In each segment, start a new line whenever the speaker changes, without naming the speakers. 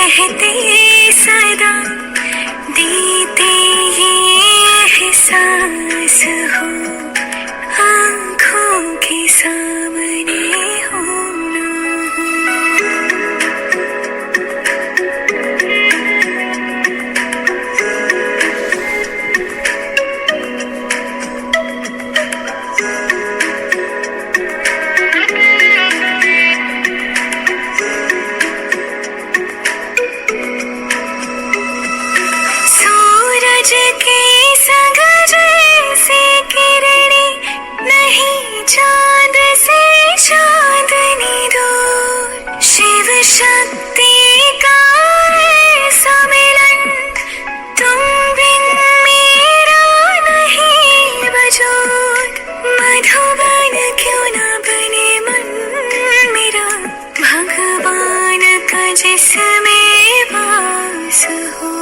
रहते सदा देते ये एहसास हो, आँखों के सामने होना हो। सूरज के संग जैसे किरणें, नहीं चांद से चांदनी दूर। शिव शक्ति का ऐसा मिलन, तुम बिन मेरा नहीं वजूद। मधुबन क्यों ना बने मन मेरा, भगवान का जिसमें वास हो,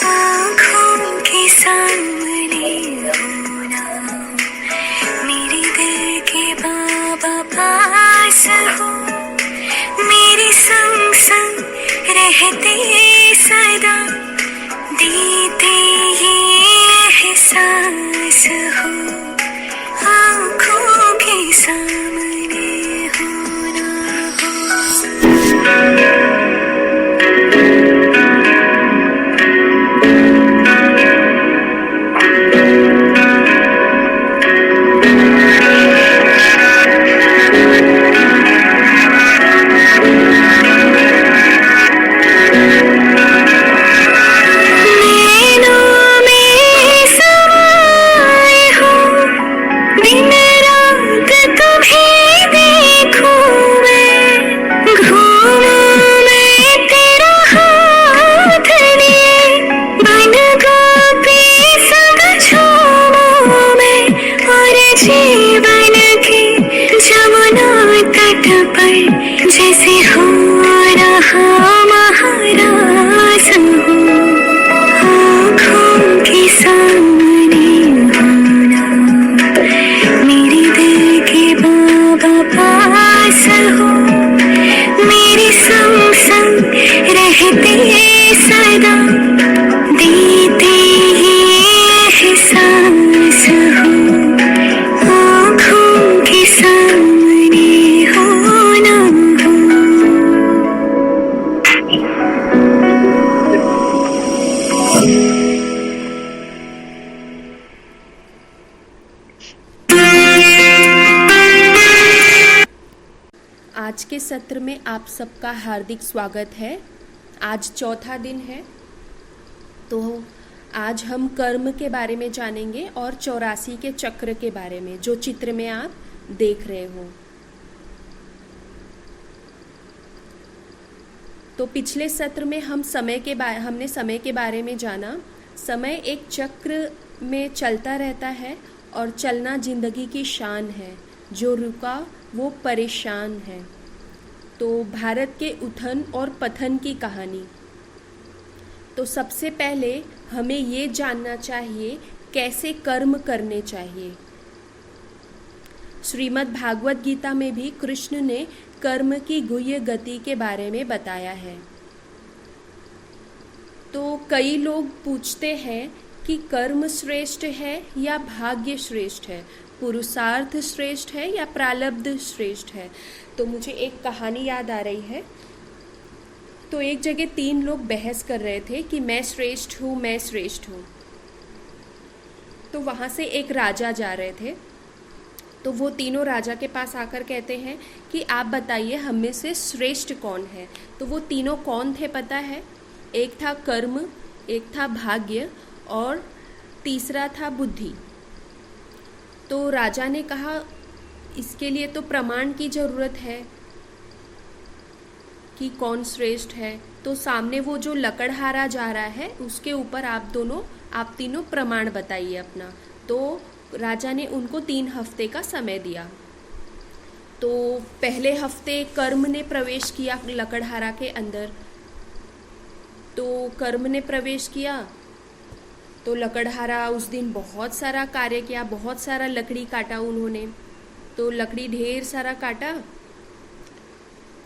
आँखों के सामने होना हो। मेरे दिल के बाबा पास हो, मेरे संग संग रहते सदा देते ये एहसास हो, आँखों के सामने होना हो। जैसे हो रहा महाराज हो, आँखों के सामने होना, मेरे दिल के बाबा पास हो, मेरे संग संग रहते सदा देते ये एहसास हो, आँखों के सामने होना हो।
आज के सत्र में आप सबका हार्दिक स्वागत है। आज चौथा दिन है, तो आज हम कर्म के बारे में जानेंगे और 84 के चक्र के बारे में, जो चित्र में आप देख रहे हो। तो पिछले सत्र में हमने समय के बारे में जाना। समय एक चक्र में चलता रहता है और चलना जिंदगी की शान है, जो रुका वो परेशान है। तो भारत के उथन और पथन की कहानी। तो सबसे पहले हमें ये जानना चाहिए कैसे कर्म करने चाहिए। श्रीमद् भागवत गीता में भी कृष्ण ने कर्म की गुह्य गति के बारे में बताया है। तो कई लोग पूछते हैं कि कर्म श्रेष्ठ है या भाग्य श्रेष्ठ है, पुरुषार्थ श्रेष्ठ है या प्रारब्ध श्रेष्ठ है। तो मुझे एक कहानी याद आ रही है। तो एक जगह 3 लोग बहस कर रहे थे कि मैं श्रेष्ठ हूँ, मैं श्रेष्ठ हूँ। तो वहाँ से एक राजा जा रहे थे। तो वो तीनों राजा के पास आकर कहते हैं कि आप बताइए हम में से श्रेष्ठ कौन है। तो वो तीनों कौन थे पता है? एक था कर्म, एक था भाग्य और तीसरा था बुद्धि। तो राजा ने कहा इसके लिए तो प्रमाण की जरूरत है कि कौन श्रेष्ठ है। तो सामने वो जो लकड़हारा जा रहा है उसके ऊपर आप तीनों प्रमाण बताइए अपना। तो राजा ने उनको 3 हफ्ते का समय दिया। तो पहले हफ्ते कर्म ने प्रवेश किया लकड़हारा के अंदर। तो कर्म ने प्रवेश किया तो लकड़हारा उस दिन बहुत सारा कार्य किया, बहुत सारा लकड़ी काटा उन्होंने। तो लकड़ी ढेर सारा काटा।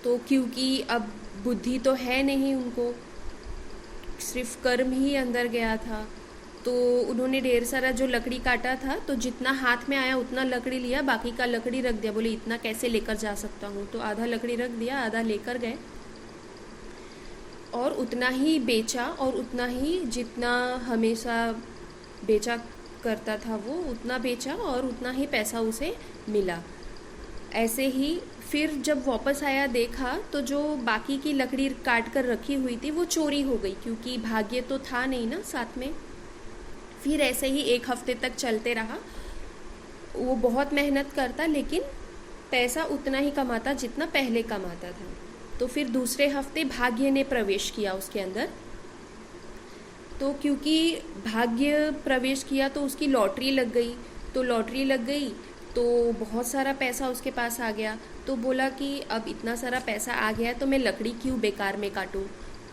तो क्योंकि अब बुद्धि तो है नहीं उनको, सिर्फ कर्म ही अंदर गया था। तो उन्होंने ढेर सारा जो लकड़ी काटा था, तो जितना हाथ में आया उतना लकड़ी लिया, बाकी का लकड़ी रख दिया। बोले इतना कैसे लेकर जा सकता हूँ, तो आधा लकड़ी रख दिया, आधा लेकर गए और उतना ही बेचा, और उतना ही जितना हमेशा बेचा करता था वो उतना बेचा, और उतना ही पैसा उसे मिला। ऐसे ही फिर जब वापस आया देखा तो जो बाकी की लकड़ी काट कर रखी हुई थी वो चोरी हो गई, क्योंकि भाग्य तो था नहीं ना साथ में। फिर ऐसे ही 1 हफ्ते तक चलते रहा। वो बहुत मेहनत करता लेकिन पैसा उतना ही कमाता जितना पहले कमाता था। तो फिर दूसरे हफ्ते भाग्य ने प्रवेश किया उसके अंदर। तो क्योंकि भाग्य प्रवेश किया तो उसकी लॉटरी लग गई। तो लॉटरी लग गई तो बहुत सारा पैसा उसके पास आ गया। तो बोला कि अब इतना सारा पैसा आ गया तो मैं लकड़ी क्यों बेकार में काटूं।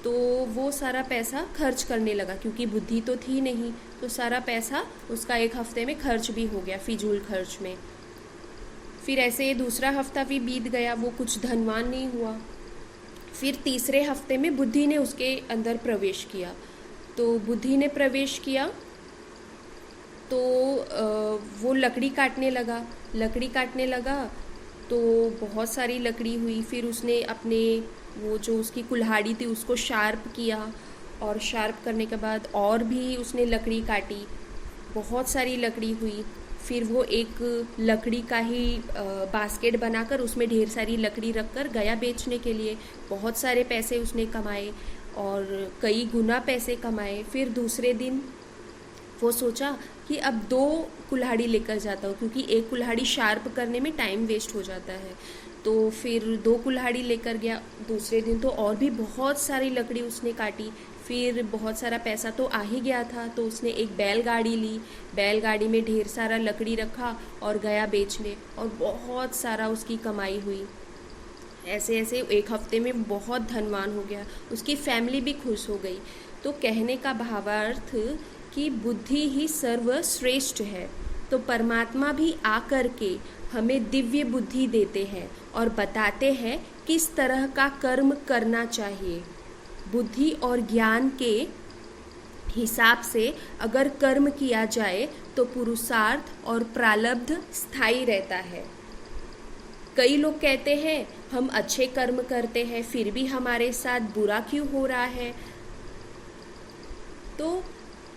तो वो सारा पैसा खर्च करने लगा, क्योंकि बुद्धि तो थी नहीं। तो सारा पैसा उसका 1 हफ्ते में खर्च भी हो गया, फिजूल खर्च में। फिर ऐसे दूसरा हफ्ता भी बीत गया, वो कुछ धनवान नहीं हुआ। फिर तीसरे हफ्ते में बुद्धि ने उसके अंदर प्रवेश किया। तो बुद्धि ने प्रवेश किया तो वो लकड़ी काटने लगा तो बहुत सारी लकड़ी हुई। फिर उसने अपने वो जो उसकी कुल्हाड़ी थी उसको शार्प किया, और शार्प करने के बाद और भी उसने लकड़ी काटी, बहुत सारी लकड़ी हुई। फिर वो एक लकड़ी का ही बास्केट बनाकर उसमें ढेर सारी लकड़ी रखकर गया बेचने के लिए। बहुत सारे पैसे उसने कमाए और कई गुना पैसे कमाए। फिर दूसरे दिन वो सोचा कि अब 2 कुल्हाड़ी लेकर जाता हूँ, क्योंकि एक कुल्हाड़ी शार्प करने में टाइम वेस्ट हो जाता है। तो फिर 2 कुल्हाड़ी लेकर गया। दूसरे दिन तो और भी बहुत सारी लकड़ी उसने काटी। फिर बहुत सारा पैसा तो आ ही गया था, तो उसने एक बैलगाड़ी ली, बैलगाड़ी में ढेर सारा लकड़ी रखा और गया बेचने, और बहुत सारा उसकी कमाई हुई। ऐसे ऐसे 1 हफ्ते में बहुत धनवान हो गया, उसकी फैमिली भी खुश हो गई। तो कहने का भावार्थ कि बुद्धि ही सर्वश्रेष्ठ है। तो परमात्मा भी आकर के हमें दिव्य बुद्धि देते हैं और बताते हैं किस तरह का कर्म करना चाहिए। बुद्धि और ज्ञान के हिसाब से अगर कर्म किया जाए तो पुरुषार्थ और प्रारब्ध स्थायी रहता है। कई लोग कहते हैं हम अच्छे कर्म करते हैं फिर भी हमारे साथ बुरा क्यों हो रहा है। तो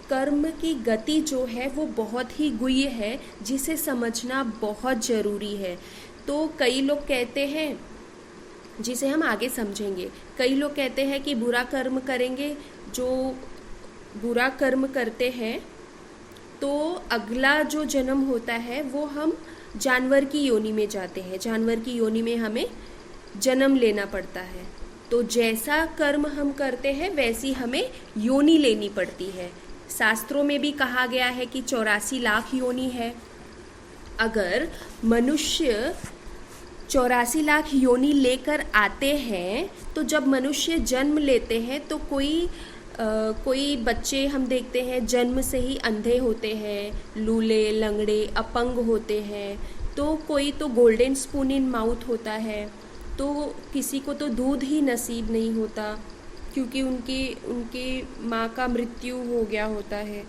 कर्म की गति जो है वो बहुत ही गुह्य है, जिसे समझना बहुत ज़रूरी है। तो कई लोग कहते हैं, जिसे हम आगे समझेंगे, कई लोग कहते हैं कि बुरा कर्म करेंगे, जो बुरा कर्म करते हैं तो अगला जो जन्म होता है वो हम जानवर की योनि में जाते हैं, जानवर की योनि में हमें जन्म लेना पड़ता है। तो जैसा कर्म हम करते हैं वैसी हमें योनि लेनी पड़ती है। शास्त्रों में भी कहा गया है कि 84 लाख योनि है। अगर मनुष्य 84 लाख योनि लेकर आते हैं, तो जब मनुष्य जन्म लेते हैं तो कोई बच्चे हम देखते हैं जन्म से ही अंधे होते हैं, लूले, लंगड़े, अपंग होते हैं। तो कोई तो गोल्डन स्पून इन माउथ होता है, तो किसी को तो दूध ही नसीब नहीं होता, क्योंकि उनकी माँ का मृत्यु हो गया होता है।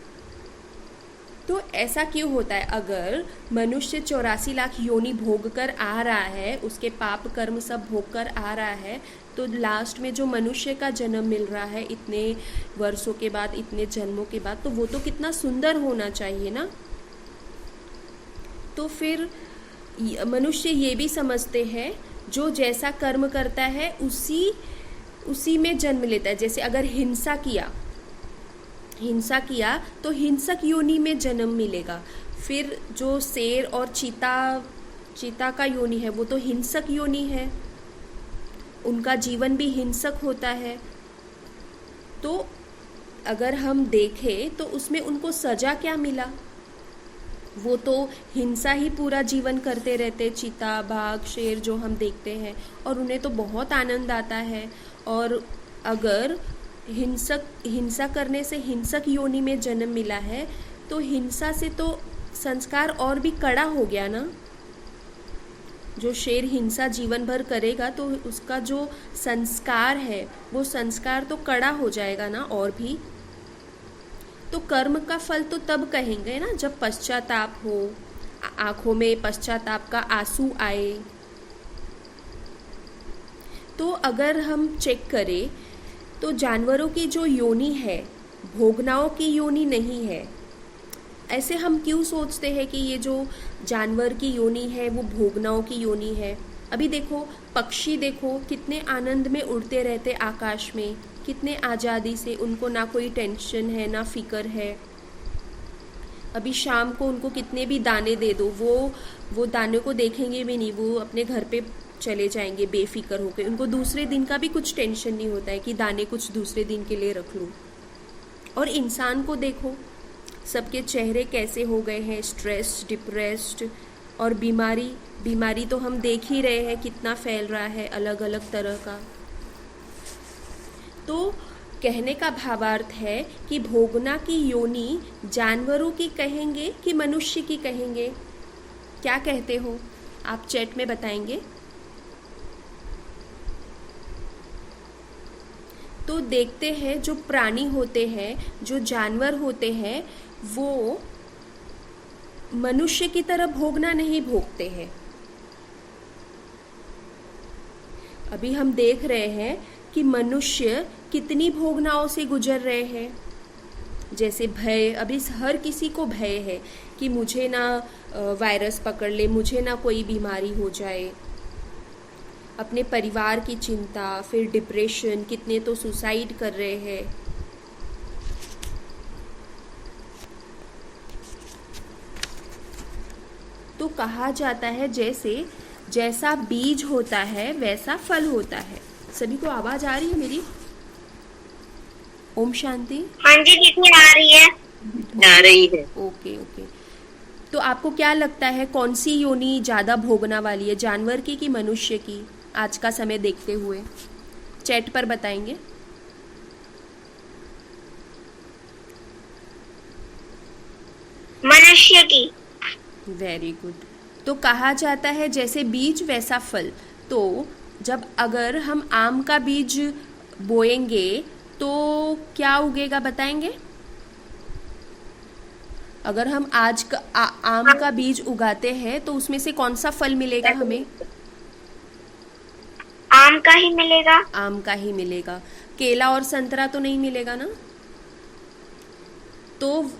तो ऐसा क्यों होता है? अगर मनुष्य 84 लाख योनि भोग कर आ रहा है, उसके पाप कर्म सब भोग कर आ रहा है, तो लास्ट में जो मनुष्य का जन्म मिल रहा है इतने वर्षों के बाद, इतने जन्मों के बाद, तो वो तो कितना सुंदर होना चाहिए ना। तो फिर मनुष्य ये भी समझते हैं जो जैसा कर्म करता है उसी में जन्म लेता है। जैसे अगर हिंसा किया तो हिंसक योनि में जन्म मिलेगा। फिर जो शेर और चीता का योनि है वो तो हिंसक योनि है, उनका जीवन भी हिंसक होता है। तो अगर हम देखें तो उसमें उनको सजा क्या मिला? वो तो हिंसा ही पूरा जीवन करते रहते, चीता, बाघ, शेर जो हम देखते हैं, और उन्हें तो बहुत आनंद आता है। और अगर हिंसा करने से हिंसक योनि में जन्म मिला है, तो हिंसा से तो संस्कार और भी कड़ा हो गया ना। जो शेर हिंसा जीवन भर करेगा तो उसका जो संस्कार है वो संस्कार तो कड़ा हो जाएगा ना। और भी तो कर्म का फल तो तब कहेंगे ना जब पश्चाताप हो, आंखों में पश्चाताप का आंसू आए। तो अगर हम चेक करें तो जानवरों की जो योनि है भोगनाओं की योनि नहीं है। ऐसे हम क्यों सोचते हैं कि ये जो जानवर की योनि है वो भोगनाओं की योनि है। अभी देखो पक्षी, देखो कितने आनंद में उड़ते रहते आकाश में, कितने आज़ादी से, उनको ना कोई टेंशन है ना फिक्र है। अभी शाम को उनको कितने भी दाने दे दो वो दाने को देखेंगे भी नहीं, वो अपने घर पे चले जाएंगे बेफिक्र होकर। उनको दूसरे दिन का भी कुछ टेंशन नहीं होता है कि दाने कुछ दूसरे दिन के लिए रख लूँ। और इंसान को देखो, सबके चेहरे कैसे हो गए हैं, स्ट्रेस, डिप्रेस्ड। और बीमारी तो हम देख ही रहे हैं कितना फैल रहा है अलग अलग तरह का। तो कहने का भावार्थ है कि भोगना की योनि जानवरों की कहेंगे कि मनुष्य की कहेंगे? क्या कहते हो आप चैट में बताएंगे। तो देखते हैं जो प्राणी होते हैं, जो जानवर होते हैं, वो मनुष्य की तरह भोगना नहीं भोगते हैं। अभी हम देख रहे हैं कि मनुष्य कितनी भोगनाओं से गुजर रहे हैं। जैसे भय, अभी हर किसी को भय है कि मुझे ना वायरस पकड़ ले, मुझे ना कोई बीमारी हो जाए। अपने परिवार की चिंता, फिर डिप्रेशन, कितने तो सुसाइड कर रहे हैं। तो कहा जाता है जैसा बीज होता है वैसा फल होता है। सभी को आवाज आ रही है मेरी? ओम शांति।
हाँ जी दीदी आ रही है। आ रही है।
ओके। तो आपको क्या लगता है कौन सी योनि ज्यादा भोगना वाली है, जानवर की कि मनुष्य की, आज का समय देखते हुए? चैट पर बताएंगे।
मनुष्य की।
Very good. तो कहा जाता है जैसे बीज वैसा फल। तो जब अगर हम आम का बीज बोएंगे तो क्या उगेगा बताएंगे? अगर हम आज का आम का बीज उगाते हैं तो उसमें से कौन सा फल मिलेगा हमें?
आम का ही मिलेगा।
आम का ही मिलेगा। केला और संतरा तो नहीं मिलेगा ना। तो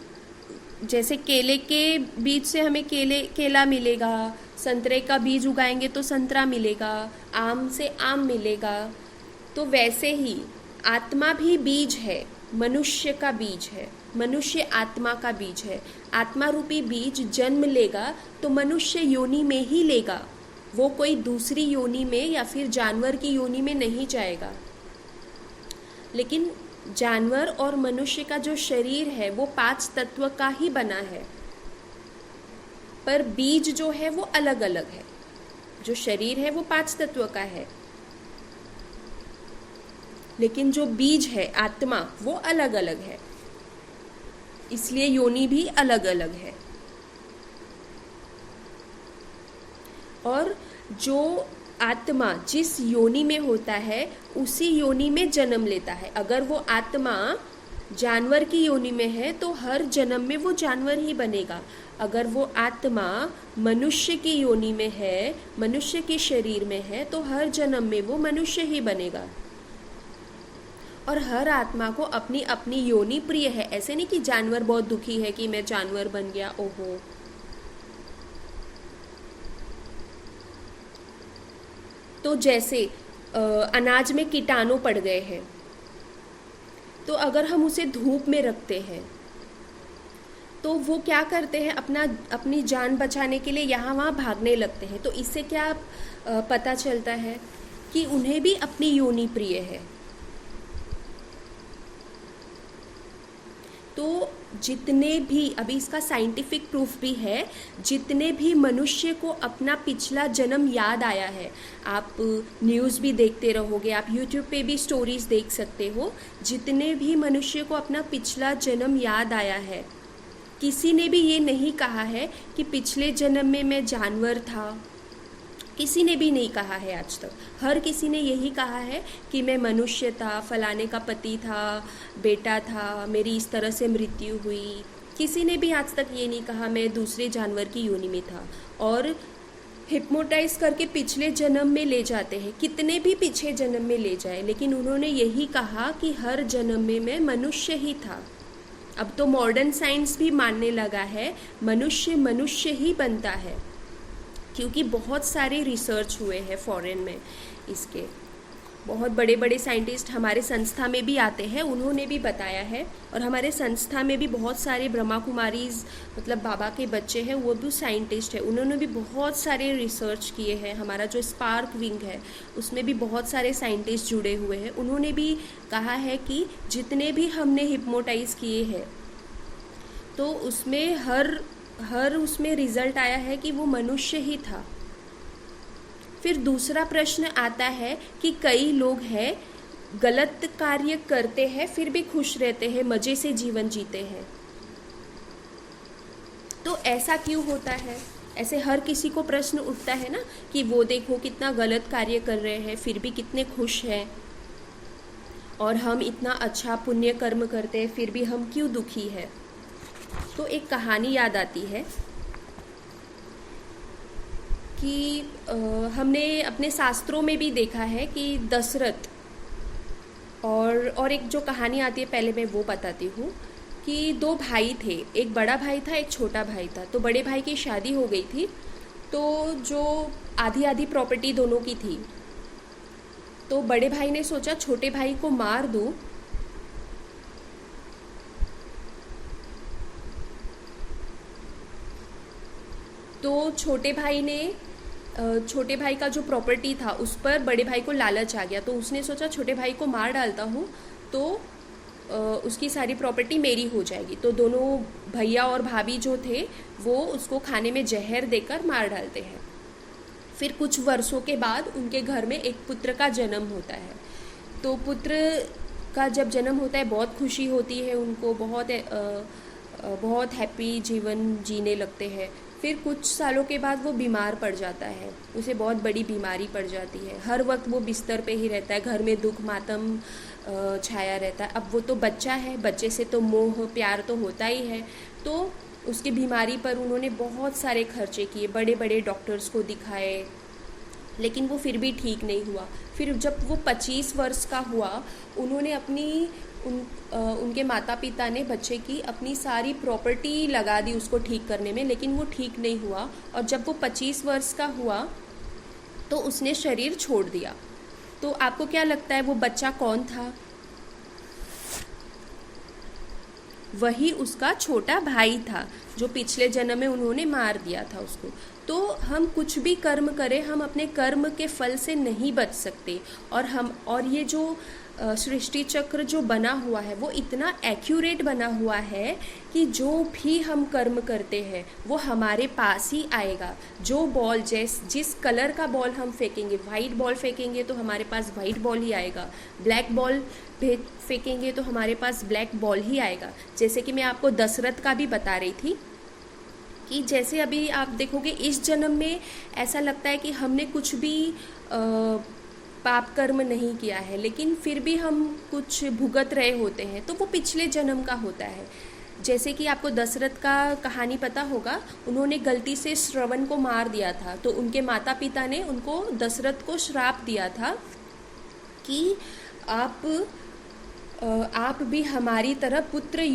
जैसे केले के बीज से हमें केला मिलेगा, संतरे का बीज उगाएंगे तो संतरा मिलेगा, आम से आम मिलेगा। तो वैसे ही आत्मा भी बीज है, मनुष्य का बीज है, मनुष्य आत्मा का बीज है। आत्मा रूपी बीज जन्म लेगा तो मनुष्य योनि में ही लेगा, वो कोई दूसरी योनि में या फिर जानवर की योनि में नहीं जाएगा। लेकिन जानवर और मनुष्य का जो शरीर है वो 5 तत्व का ही बना है, पर बीज जो है वो अलग अलग है। जो शरीर है वो 5 तत्व का है, लेकिन जो बीज है आत्मा वो अलग अलग है, इसलिए योनि भी अलग अलग है। और जो आत्मा जिस योनि में होता है उसी योनि में जन्म लेता है। अगर वो आत्मा जानवर की योनि में है तो हर जन्म में वो जानवर ही बनेगा। अगर वो आत्मा मनुष्य की योनि में है, मनुष्य के शरीर में है, तो हर जन्म में वो मनुष्य ही बनेगा। और हर आत्मा को अपनी अपनी योनि प्रिय है। ऐसे नहीं कि जानवर बहुत दुखी है कि मैं जानवर बन गया, ओहो। तो जैसे अनाज में कीटाणु पड़ गए हैं, तो अगर हम उसे धूप में रखते हैं तो वो क्या करते हैं, अपनी जान बचाने के लिए यहाँ वहाँ भागने लगते हैं। तो इससे क्या पता चलता है कि उन्हें भी अपनी योनि प्रिय है। तो जितने भी, अभी इसका साइंटिफिक प्रूफ भी है, जितने भी मनुष्य को अपना पिछला जन्म याद आया है, आप न्यूज़ भी देखते रहोगे, आप यूट्यूब पे भी स्टोरीज देख सकते हो, जितने भी मनुष्य को अपना पिछला जन्म याद आया है, किसी ने भी ये नहीं कहा है कि पिछले जन्म में मैं जानवर था, किसी ने भी नहीं कहा है आज तक। हर किसी ने यही कहा है कि मैं मनुष्य था, फलाने का पति था, बेटा था, मेरी इस तरह से मृत्यु हुई। किसी ने भी आज तक ये नहीं कहा मैं दूसरे जानवर की योनि में था। और हिप्नोटाइज करके पिछले जन्म में ले जाते हैं, कितने भी पीछे जन्म में ले जाए, लेकिन उन्होंने यही कहा कि हर जन्म में मैं मनुष्य ही था। अब तो मॉडर्न साइंस भी मानने लगा है मनुष्य मनुष्य ही बनता है, क्योंकि बहुत सारे रिसर्च हुए हैं फॉरेन में इसके। बहुत बड़े बड़े साइंटिस्ट हमारे संस्था में भी आते हैं, उन्होंने भी बताया है। और हमारे संस्था में भी बहुत सारे ब्रह्मा कुमारीज मतलब बाबा के बच्चे हैं, वो भी साइंटिस्ट हैं, उन्होंने भी बहुत सारे रिसर्च किए हैं। हमारा जो स्पार्क विंग है उसमें भी बहुत सारे साइंटिस्ट जुड़े हुए हैं। उन्होंने भी कहा है कि जितने भी हमने हिप्नोटाइज किए हैं तो उसमें हर उसमें रिजल्ट आया है कि वो मनुष्य ही था। फिर दूसरा प्रश्न आता है कि कई लोग हैं गलत कार्य करते हैं फिर भी खुश रहते हैं, मजे से जीवन जीते हैं, तो ऐसा क्यों होता है? ऐसे हर किसी को प्रश्न उठता है ना कि वो देखो कितना गलत कार्य कर रहे हैं फिर भी कितने खुश हैं, और हम इतना अच्छा पुण्य कर्म करते हैं फिर भी हम क्यों दुखी है। तो एक कहानी याद आती है कि हमने अपने शास्त्रों में भी देखा है कि दशरथ और एक जो कहानी आती है पहले मैं वो बताती हूँ कि दो भाई थे, एक बड़ा भाई था एक छोटा भाई था। तो बड़े भाई की शादी हो गई थी, तो जो आधी आधी प्रॉपर्टी दोनों की थी, तो बड़े भाई ने सोचा छोटे भाई को मार दूँ, तो छोटे भाई का जो प्रॉपर्टी था उस पर बड़े भाई को लालच आ गया, तो उसने सोचा छोटे भाई को मार डालता हूँ तो उसकी सारी प्रॉपर्टी मेरी हो जाएगी। तो दोनों भैया और भाभी जो थे वो उसको खाने में जहर देकर मार डालते हैं। फिर कुछ वर्षों के बाद उनके घर में एक पुत्र का जन्म होता है। तो पुत्र का जब जन्म होता है बहुत खुशी होती है उनको, बहुत हैप्पी जीवन जीने लगते हैं। फिर कुछ सालों के बाद वो बीमार पड़ जाता है, उसे बहुत बड़ी बीमारी पड़ जाती है। हर वक्त वो बिस्तर पे ही रहता है, घर में दुख मातम छाया रहता है। अब वो तो बच्चा है, बच्चे से तो मोह प्यार तो होता ही है। तो उसकी बीमारी पर उन्होंने बहुत सारे खर्चे किए, बड़े बड़े डॉक्टर्स को दिखाए, लेकिन वो फिर भी ठीक नहीं हुआ। फिर जब वो 25 वर्ष का हुआ, उन्होंने उनके माता पिता ने बच्चे की अपनी सारी प्रॉपर्टी लगा दी उसको ठीक करने में, लेकिन वो ठीक नहीं हुआ। और जब वो 25 वर्ष का हुआ तो उसने शरीर छोड़ दिया। तो आपको क्या लगता है वो बच्चा कौन था? वही उसका छोटा भाई था जो पिछले जन्म में उन्होंने मार दिया था उसको। तो हम कुछ भी कर्म करें, हम अपने कर्म के फल से नहीं बच सकते। और ये जो सृष्टि चक्र जो बना हुआ है वो इतना एक्यूरेट बना हुआ है कि जो भी हम कर्म करते हैं वो हमारे पास ही आएगा। जो बॉल जिस कलर का बॉल हम फेंकेंगे, वाइट बॉल फेंकेंगे तो हमारे पास वाइट बॉल ही आएगा, ब्लैक बॉल फेंकेंगे तो हमारे पास ब्लैक बॉल ही आएगा। जैसे कि मैं आपको दशरथ का भी बता रही थी कि जैसे अभी आप देखोगे इस जन्म में ऐसा लगता है कि हमने कुछ भी पाप कर्म नहीं किया है, लेकिन फिर भी हम कुछ भुगत रहे होते हैं, तो वो पिछले जन्म का होता है। जैसे कि आपको दशरथ का कहानी पता होगा, उन्होंने गलती से श्रवण को मार दिया था, तो उनके माता पिता ने उनको दशरथ को श्राप दिया था कि आप भी हमारी तरह पुत्र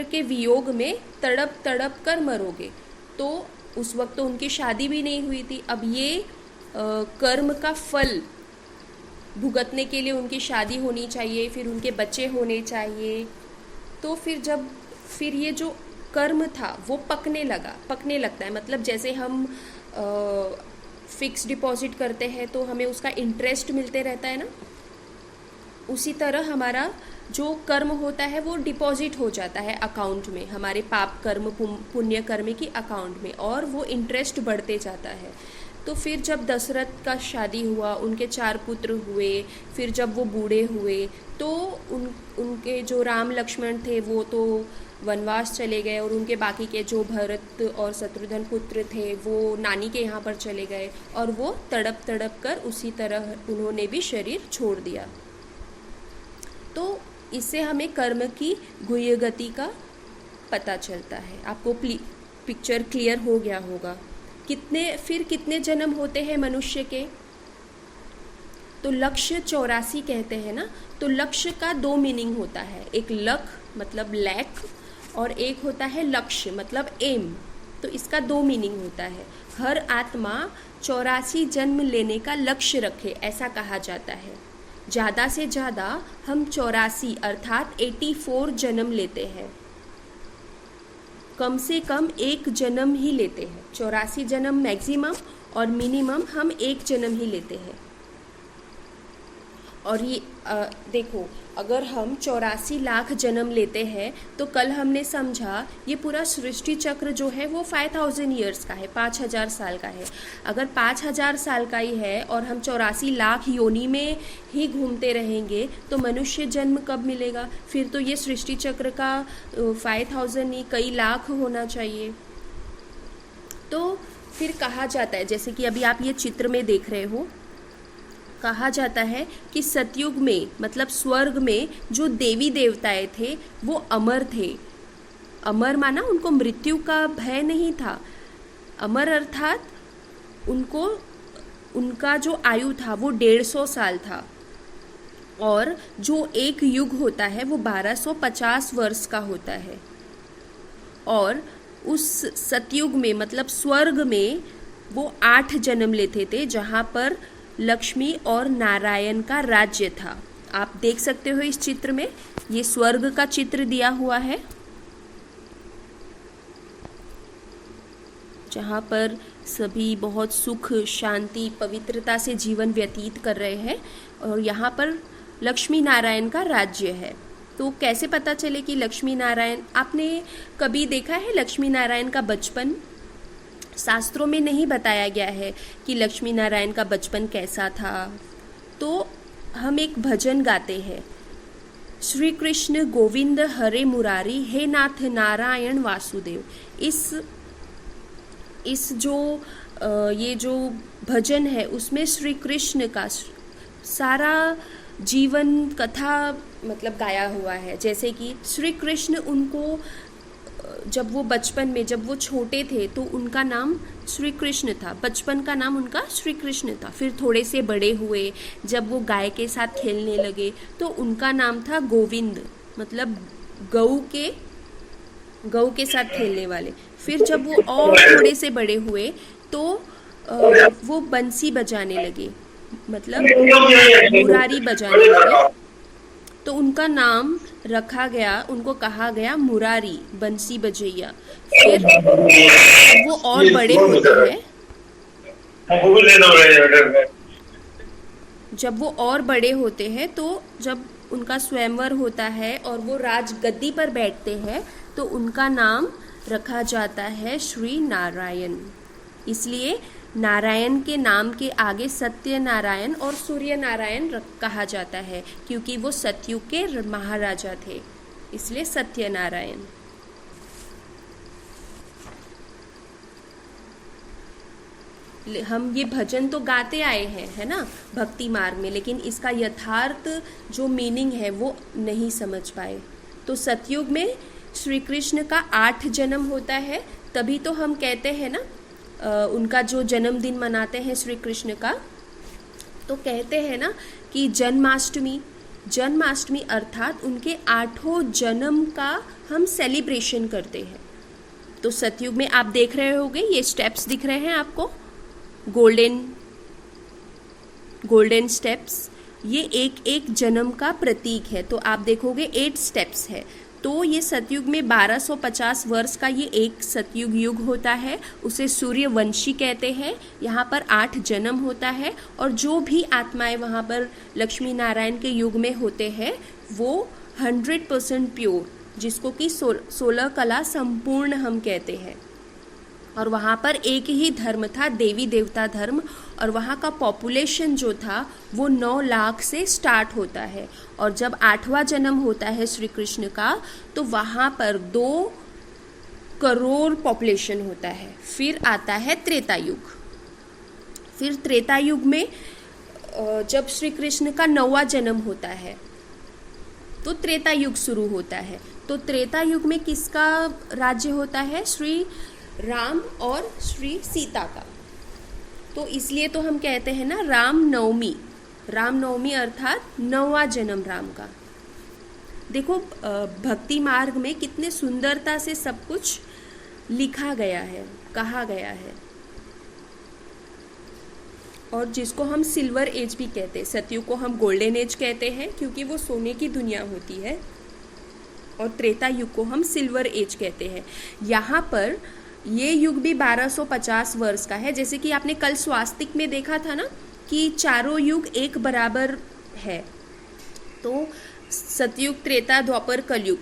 के वियोग में तड़प तड़प कर मरोगे। तो उस वक्त तो उनकी शादी भी नहीं हुई थी। अब ये कर्म का फल भुगतने के लिए उनकी शादी होनी चाहिए, फिर उनके बच्चे होने चाहिए। तो फिर ये जो कर्म था वो पकने लगता है। मतलब जैसे हम फिक्स डिपॉजिट करते हैं तो हमें उसका इंटरेस्ट मिलते रहता है ना, उसी तरह हमारा जो कर्म होता है वो डिपॉजिट हो जाता है अकाउंट में, हमारे पाप कर्म पुण्य कर्म की अकाउंट में, और वो इंटरेस्ट बढ़ते जाता है। तो फिर जब दशरथ का शादी हुआ, उनके 4 पुत्र हुए, फिर जब वो बूढ़े हुए तो उनके जो राम लक्ष्मण थे वो तो वनवास चले गए और उनके बाकी के जो भरत और शत्रुघ्न पुत्र थे वो नानी के यहाँ पर चले गए और वो तड़प तड़प कर उसी तरह उन्होंने भी शरीर छोड़ दिया। तो इससे हमें कर्म की गुह्य गति का पता चलता है। आपको पिक्चर क्लियर हो गया होगा। कितने जन्म होते हैं मनुष्य के? तो लक्ष्य 84 कहते हैं ना। तो लक्ष्य का 2 मीनिंग होता है, एक लक मतलब लैक और एक होता है लक्ष्य मतलब एम। तो इसका 2 मीनिंग होता है। हर आत्मा 84 जन्म लेने का लक्ष्य रखे, ऐसा कहा जाता है। ज़्यादा से ज़्यादा हम 84 अर्थात 84 जन्म लेते हैं, कम से कम 1 जन्म ही लेते हैं। 84 जन्म मैक्सिमम और मिनिमम हम 1 जन्म ही लेते हैं। और ये देखो, अगर हम 84 लाख जन्म लेते हैं तो कल हमने समझा ये पूरा सृष्टि चक्र जो है वो 5000 ईयर्स का है, 5000 साल का है। अगर 5000 साल का ही है और हम 84 लाख योनि में ही घूमते रहेंगे तो मनुष्य जन्म कब मिलेगा? फिर तो ये सृष्टि चक्र का 5000 नहीं कई लाख होना चाहिए। तो फिर कहा जाता है, जैसे कि अभी आप ये चित्र में देख रहे हो, कहा जाता है कि सतयुग में मतलब स्वर्ग में जो देवी देवताएं थे वो अमर थे। अमर माना उनको मृत्यु का भय नहीं था। अमर अर्थात उनका जो आयु था वो 150 साल था और जो एक युग होता है वो 1250 वर्ष का होता है। और उस सतयुग में मतलब स्वर्ग में वो 8 जन्म लेते थे जहाँ पर लक्ष्मी और नारायण का राज्य था। आप देख सकते हो इस चित्र में, ये स्वर्ग का चित्र दिया हुआ है जहाँ पर सभी बहुत सुख शांति पवित्रता से जीवन व्यतीत कर रहे हैं और यहाँ पर लक्ष्मी नारायण का राज्य है। तो कैसे पता चले कि लक्ष्मी नारायण? आपने कभी देखा है लक्ष्मी नारायण का बचपन? शास्त्रों में नहीं बताया गया है कि लक्ष्मी नारायण का बचपन कैसा था। तो हम एक भजन गाते हैं, श्री कृष्ण गोविंद हरे मुरारी, हे नाथ नारायण वासुदेव। इस जो ये जो भजन है उसमें श्री कृष्ण का सारा जीवन कथा मतलब गाया हुआ है। जैसे कि श्री कृष्ण उनको जब वो बचपन में जब वो छोटे थे तो उनका नाम श्री कृष्ण था, बचपन का नाम उनका श्री कृष्ण था। फिर थोड़े से बड़े हुए, जब वो गाय के साथ खेलने लगे तो उनका नाम था गोविंद मतलब गऊ के साथ खेलने वाले। फिर जब वो और थोड़े से बड़े हुए तो वो बंसी बजाने लगे मतलब मुरारी बजाने लगे, तो उनका नाम रखा गया, उनको कहा गया मुरारी, बंसी बजैया। फिर वो और बड़े होते हैं, जब वो और बड़े होते हैं तो जब उनका स्वयंवर होता है और वो राज गद्दी पर बैठते हैं तो उनका नाम रखा जाता है श्री नारायण। इसलिए नारायण के नाम के आगे सत्य नारायण और सूर्य नारायण कहा जाता है क्योंकि वो सतयुग के महाराजा थे, इसलिए सत्य नारायण। हम ये भजन तो गाते आए हैं, है ना, भक्ति मार्ग में, लेकिन इसका यथार्थ जो मीनिंग है वो नहीं समझ पाए। तो सतयुग में श्री कृष्ण का 8 जन्म होता है, तभी तो हम कहते हैं ना उनका जो जन्मदिन मनाते हैं श्री कृष्ण का, तो कहते हैं ना कि जन्माष्टमी अर्थात उनके 8 जन्म का हम सेलिब्रेशन करते हैं। तो सतयुग में आप देख रहे होंगे ये स्टेप्स दिख रहे हैं आपको, गोल्डन स्टेप्स, ये एक जन्म का प्रतीक है। तो आप देखोगे 8 स्टेप्स है। तो ये सतयुग में 1250 वर्ष का ये एक सतयुग युग होता है, उसे सूर्यवंशी कहते हैं। यहाँ पर 8 जन्म होता है और जो भी आत्माएं वहाँ पर लक्ष्मी नारायण के युग में होते हैं वो 100% प्योर, जिसको कि 16 कला संपूर्ण हम कहते हैं। और वहाँ पर एक ही धर्म था, देवी देवता धर्म, और वहाँ का पॉपुलेशन जो था वो 9 लाख से स्टार्ट होता है। और जब 8वां जन्म होता है श्री कृष्ण का, तो वहाँ पर 2 करोड़ पॉपुलेशन होता है। फिर आता है त्रेता युग। फिर त्रेता युग में जब श्री कृष्ण का 9वां जन्म होता है तो त्रेता युग शुरू होता है। तो त्रेता युग में किसका राज्य होता है? श्री राम और श्री सीता का। तो इसलिए तो हम कहते हैं ना राम नवमी, राम नवमी अर्थात 9वां जन्म राम का। देखो भक्ति मार्ग में कितने सुंदरता से सब कुछ लिखा गया है, कहा गया है। और जिसको हम सिल्वर एज भी कहते हैं, सतयुग को हम गोल्डन एज कहते हैं क्योंकि वो सोने की दुनिया होती है, और त्रेता युग को हम सिल्वर एज कहते हैं। यहाँ पर ये युग भी 1250 वर्ष का है। जैसे कि आपने कल स्वास्तिक में देखा था ना कि चारों युग एक बराबर है। तो सतयुग, त्रेता, द्वापर, कलयुग,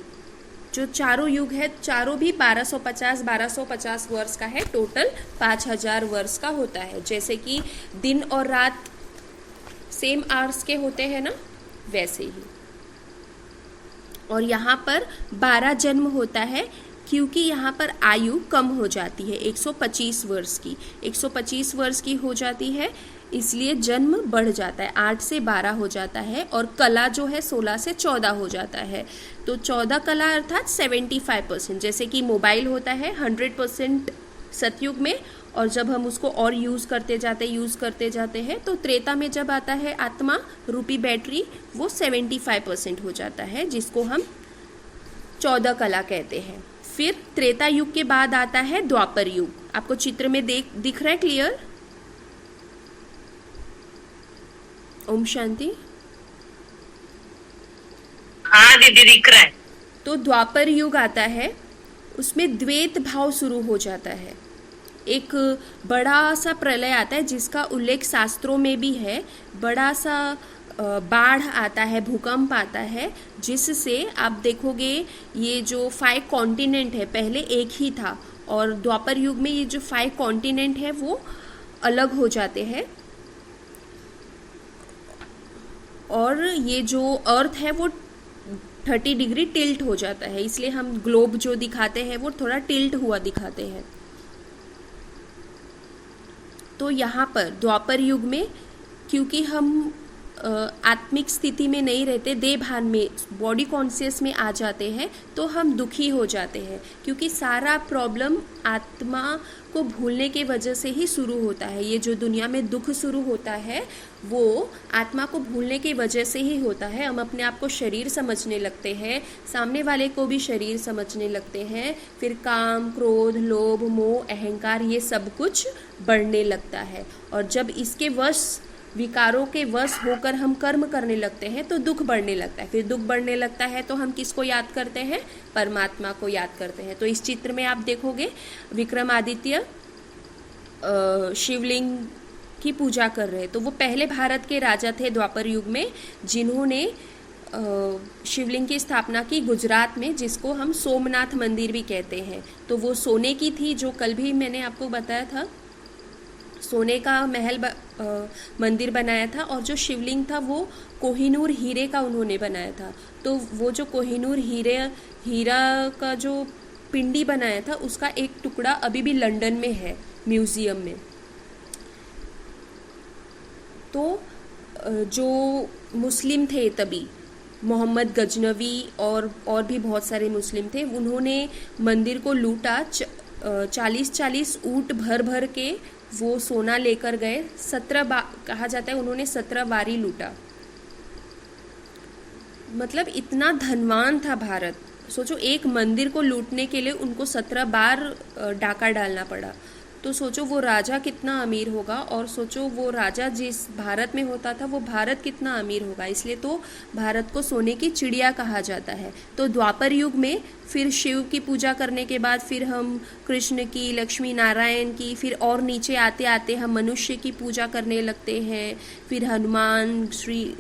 जो चारों युग है, चारों भी 1250 वर्ष का है। टोटल 5000 वर्ष का होता है। जैसे कि दिन और रात सेम आवर्स के होते हैं ना, वैसे ही। और यहाँ पर 12 जन्म होता है क्योंकि यहाँ पर आयु कम हो जाती है 125 वर्ष की, 125 वर्ष की हो जाती है, इसलिए जन्म बढ़ जाता है, 8 से 12 हो जाता है। और कला जो है 16 से 14 हो जाता है। तो 14 कला अर्थात 75%। जैसे कि मोबाइल होता है 100% सतयुग में, और जब हम उसको और यूज़ करते जाते हैं तो त्रेता में जब आता है आत्मा रूपी बैटरी, वो 75% हो जाता है, जिसको हम 14 कला कहते हैं। फिर त्रेता युग के बाद आता है द्वापर युग। आपको चित्र में दिख रहा है क्लियर? ओम शांति।
हाँ दीदी दिख रहा है।
तो द्वापर युग आता है, उसमें द्वैत भाव शुरू हो जाता है। एक बड़ा सा प्रलय आता है जिसका उल्लेख शास्त्रों में भी है। बड़ा सा बाढ़ आता है, भूकंप आता है, जिससे आप देखोगे ये जो 5 कॉन्टिनेंट है, पहले एक ही था, और द्वापर युग में ये जो 5 कॉन्टिनेंट है वो अलग हो जाते हैं। और ये जो अर्थ है वो 30 डिग्री टिल्ट हो जाता है, इसलिए हम ग्लोब जो दिखाते हैं वो थोड़ा टिल्ट हुआ दिखाते हैं। तो यहाँ पर द्वापर युग में क्योंकि हम आत्मिक स्थिति में नहीं रहते, देह भान में, बॉडी कॉन्शियस में आ जाते हैं, तो हम दुखी हो जाते हैं, क्योंकि सारा प्रॉब्लम आत्मा को भूलने की वजह से ही शुरू होता है। ये जो दुनिया में दुख शुरू होता है वो आत्मा को भूलने की वजह से ही होता है। हम अपने आप को शरीर समझने लगते हैं, सामने वाले को भी शरीर समझने लगते हैं, फिर काम, क्रोध, लोभ, मोह, अहंकार, ये सब कुछ बढ़ने लगता है। और जब इसके वश, विकारों के वश होकर हम कर्म करने लगते हैं तो दुख बढ़ने लगता है। फिर दुख बढ़ने लगता है तो हम किसको याद करते हैं? परमात्मा को याद करते हैं। तो इस चित्र में आप देखोगे विक्रमादित्य शिवलिंग की पूजा कर रहे हैं। तो वो पहले भारत के राजा थे द्वापर युग में, जिन्होंने शिवलिंग की स्थापना की गुजरात में, जिसको हम सोमनाथ मंदिर भी कहते हैं। तो वो सोने की थी, जो कल भी मैंने आपको बताया था, सोने का महल मंदिर बनाया था। और जो शिवलिंग था वो कोहिनूर हीरे का उन्होंने बनाया था। तो वो जो कोहिनूर हीरा का जो पिंडी बनाया था, उसका एक टुकड़ा अभी भी लंदन में है, म्यूजियम में। तो जो मुस्लिम थे तभी, मोहम्मद गजनवी और भी बहुत सारे मुस्लिम थे, उन्होंने मंदिर को लूटा। 40 ऊंट भर के वो सोना लेकर गए। 17 कहा जाता है उन्होंने 17 बारी लूटा। मतलब इतना धनवान था भारत। सोचो एक मंदिर को लूटने के लिए उनको 17 बार डाका डालना पड़ा। तो सोचो वो राजा कितना अमीर होगा, और सोचो वो राजा जिस भारत में होता था वो भारत कितना अमीर होगा। इसलिए तो भारत को सोने की चिड़िया कहा जाता है। तो द्वापर युग में फिर शिव की पूजा करने के बाद फिर हम कृष्ण की, लक्ष्मी नारायण की, फिर और नीचे आते आते हम मनुष्य की पूजा करने लगते हैं। फिर हनुमान, श्री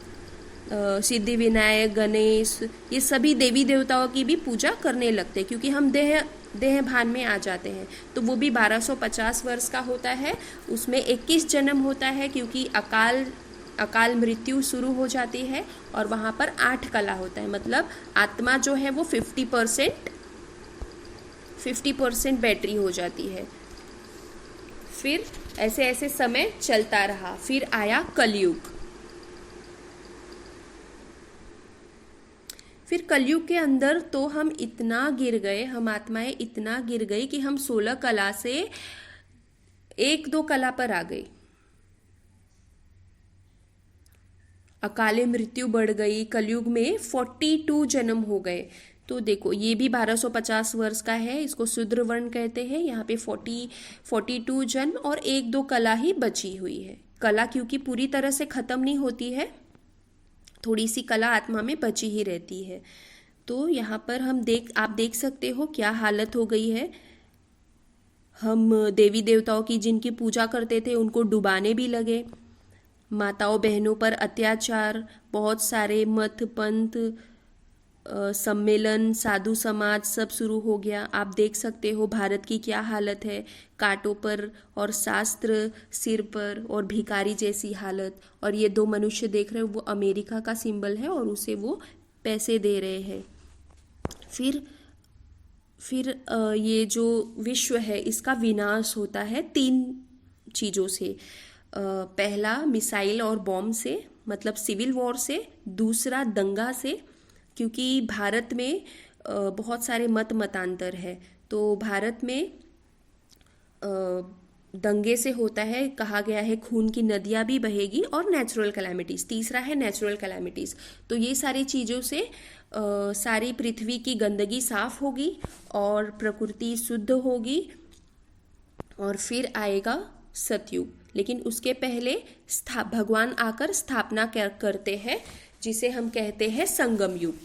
सिद्धि विनायक, गणेश, ये सभी देवी देवताओं की भी पूजा करने लगते हैं, क्योंकि हम देह देह भान में आ जाते हैं। तो वो भी 1250 वर्ष का होता है। उसमें 21 जन्म होता है क्योंकि अकाल मृत्यु शुरू हो जाती है, और वहाँ पर 8 कला होता है। मतलब आत्मा जो है वो 50% बैटरी हो जाती है। फिर ऐसे ऐसे समय चलता रहा। फिर आया कलयुग। फिर कलयुग के अंदर तो हम इतना गिर गए, हम आत्माएं इतना गिर गई कि हम 16 कला से 1-2 कला पर आ गई। अकाले मृत्यु बढ़ गई। कलयुग में 42 जन्म हो गए। तो देखो ये भी 1250 वर्ष का है, इसको शूद्र वर्ण कहते हैं। यहाँ पे 42 जन्म और 1-2 कला ही बची हुई है। कला क्योंकि पूरी तरह से खत्म नहीं होती है, थोड़ी सी कला आत्मा में बची ही रहती है। तो यहाँ पर आप देख सकते हो क्या हालत हो गई है। हम देवी देवताओं की जिनकी पूजा करते थे उनको डुबाने भी लगे। माताओं बहनों पर अत्याचार, बहुत सारे मत पंथ सम्मेलन, साधु समाज सब शुरू हो गया। आप देख सकते हो भारत की क्या हालत है। कांटों पर और शास्त्र सिर पर और भिखारी जैसी हालत। और ये 2 मनुष्य देख रहे हो, वो अमेरिका का सिंबल है और उसे वो पैसे दे रहे हैं। फिर ये जो विश्व है इसका विनाश होता है 3 चीज़ों से। पहला मिसाइल और बॉम्ब से, मतलब सिविल वॉर से। दूसरा दंगा से, क्योंकि भारत में बहुत सारे मतांतर है, तो भारत में दंगे से होता है। कहा गया है खून की नदियाँ भी बहेगी। और नेचुरल कैलामिटीज़, तीसरा है नेचुरल कैलामिटीज़। तो ये सारी चीज़ों से सारी पृथ्वी की गंदगी साफ होगी और प्रकृति शुद्ध होगी, और फिर आएगा सतयुग। लेकिन उसके पहले भगवान आकर स्थापना करते हैं, जिसे हम कहते हैं संगम युग।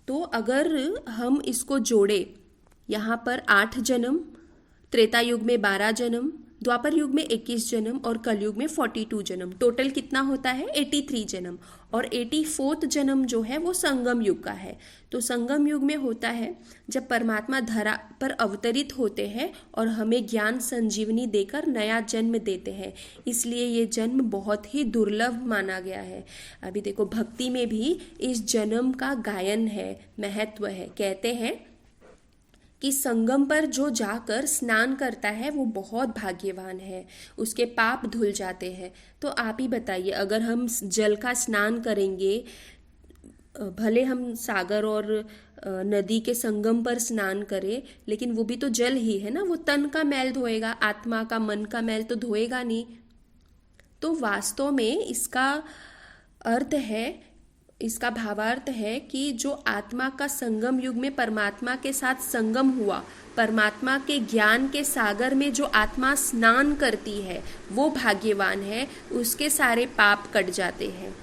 तो अगर हम इसको जोड़े, यहाँ पर 8 जन्म, त्रेता युग में 12 जन्म, द्वापर युग में 21 जन्म और कलयुग में 42 जन्म, टोटल कितना होता है 83 जन्म। और 84वां जन्म जो है वो संगम युग का है। तो संगम युग में होता है जब परमात्मा धरा पर अवतरित होते हैं और हमें ज्ञान संजीवनी देकर नया जन्म देते हैं। इसलिए ये जन्म बहुत ही दुर्लभ माना गया है। अभी देखो भक्ति में भी इस जन्म का गायन है, महत्व है। कहते हैं कि संगम पर जो जाकर स्नान करता है वो बहुत भाग्यवान है, उसके पाप धुल जाते हैं। तो आप ही बताइए, अगर हम जल का स्नान करेंगे, भले हम सागर और नदी के संगम पर स्नान करें, लेकिन वो भी तो जल ही है ना, वो तन का मैल धोएगा, आत्मा का मन का मैल तो धोएगा नहीं। तो वास्तव में इसका भावार्थ है कि जो आत्मा का संगम युग में परमात्मा के साथ संगम हुआ, परमात्मा के ज्ञान के सागर में जो आत्मा स्नान करती है वो भाग्यवान है, उसके सारे पाप कट जाते हैं।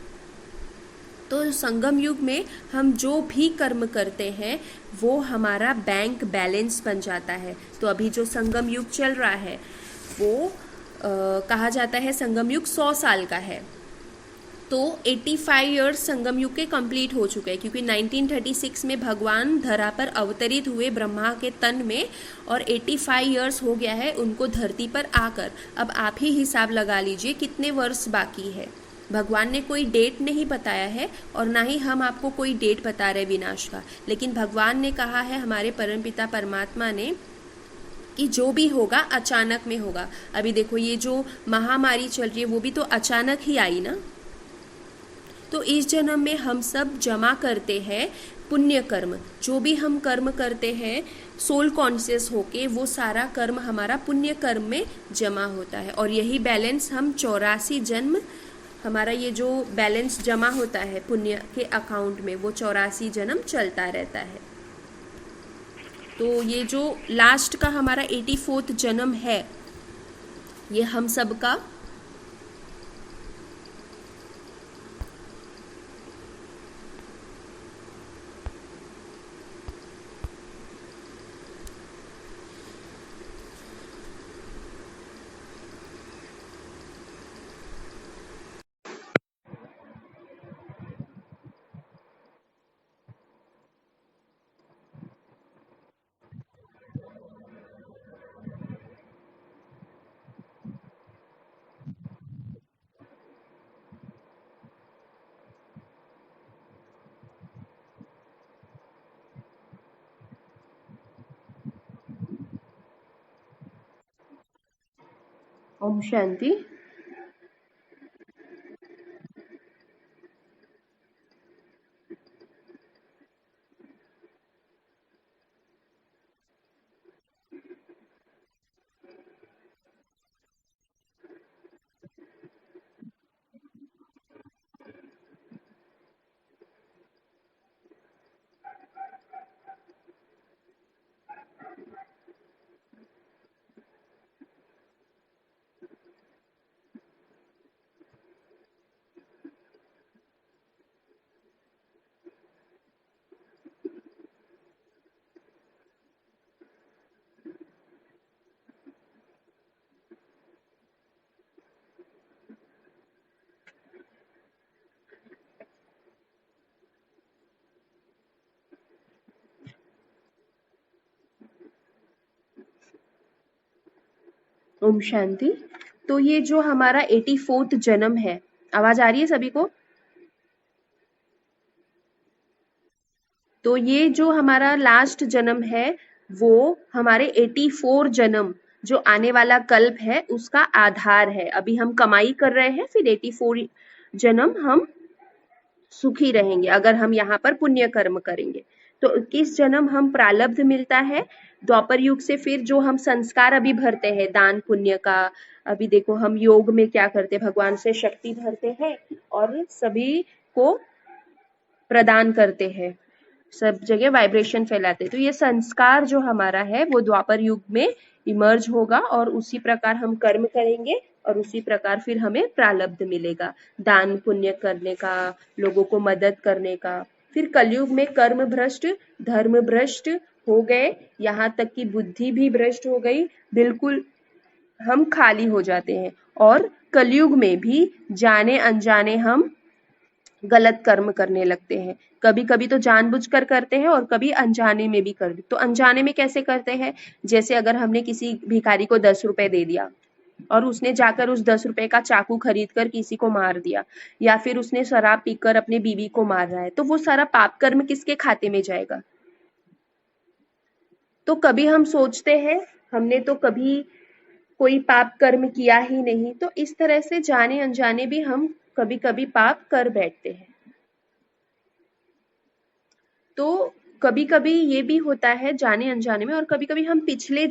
तो संगम युग में हम जो भी कर्म करते हैं वो हमारा बैंक बैलेंस बन जाता है। तो अभी जो संगम युग चल रहा है वो कहा जाता है संगम युग 100 साल का है। तो 85 इयर्स संगम युग के कंप्लीट हो चुके हैं, क्योंकि 1936 में भगवान धरा पर अवतरित हुए ब्रह्मा के तन में, और 85 इयर्स हो गया है उनको धरती पर आकर। अब आप ही हिसाब लगा लीजिए कितने वर्ष बाकी है। भगवान ने कोई डेट नहीं बताया है और ना ही हम आपको कोई डेट बता रहे विनाश का, लेकिन भगवान ने कहा है, हमारे परमपिता परमात्मा ने, कि जो भी होगा अचानक में होगा। अभी देखो ये जो महामारी चल रही है वो भी तो अचानक ही आई ना। तो इस जन्म में हम सब जमा करते हैं पुण्य कर्म। जो भी हम कर्म करते हैं सोल कॉन्शियस होके, वो सारा कर्म हमारा पुण्य कर्म में जमा होता है, और यही बैलेंस हम 84 जन्म, हमारा ये जो बैलेंस जमा होता है पुण्य के अकाउंट में, वो 84 जन्म चलता रहता है। तो ये जो लास्ट का हमारा 84वां जन्म है, ये हम सब का ओम शांति। ओम शांति। तो ये जो हमारा 84th जन्म है, आवाज आ रही है सभी को? तो ये जो हमारा लास्ट जन्म है वो हमारे 84 जन्म जो आने वाला कल्प है उसका आधार है। अभी हम कमाई कर रहे हैं, फिर 84 जन्म हम सुखी रहेंगे अगर हम यहाँ पर पुण्य कर्म करेंगे। तो 21 जन्म हम प्रारब्ध मिलता है द्वापर युग से, फिर जो हम संस्कार अभी भरते हैं दान पुण्य का। अभी देखो हम योग में क्या करते हैं, भगवान से शक्ति भरते हैं और सभी को प्रदान करते हैं, सब जगह वाइब्रेशन फैलाते हैं। तो ये संस्कार जो हमारा है वो द्वापर युग में इमर्ज होगा और उसी प्रकार हम कर्म करेंगे और उसी प्रकार फिर हमें प्रारब्ध मिलेगा दान पुण्य करने का, लोगों को मदद करने का। फिर कलयुग में कर्म भ्रष्ट धर्म भ्रष्ट हो गए, यहाँ तक कि बुद्धि भी भ्रष्ट हो गई, बिल्कुल हम खाली हो जाते हैं। और कलयुग में भी जाने अनजाने हम गलत कर्म करने लगते हैं। कभी कभी तो जानबूझकर करते हैं और कभी अनजाने में भी कर। तो अनजाने में कैसे करते हैं, जैसे अगर हमने किसी भिखारी को 10 रुपए दे दिया और उसने जाकर उस 10 रुपए का चाकू खरीद कर किसी को मार दिया, या फिर उसने शराब पीकर अपने बीवी को मार रहा है, तो वो सारा पाप कर्म किसके खाते में जाएगा? तो कभी हम सोचते हैं हमने तो कभी कोई पाप कर्म किया ही नहीं। तो इस तरह से जाने अनजाने भी हम कभी कभी पाप कर बैठते हैं। तो कभी कभी ये भी होता है जाने अनजाने में, और कभी कभी हम पिछले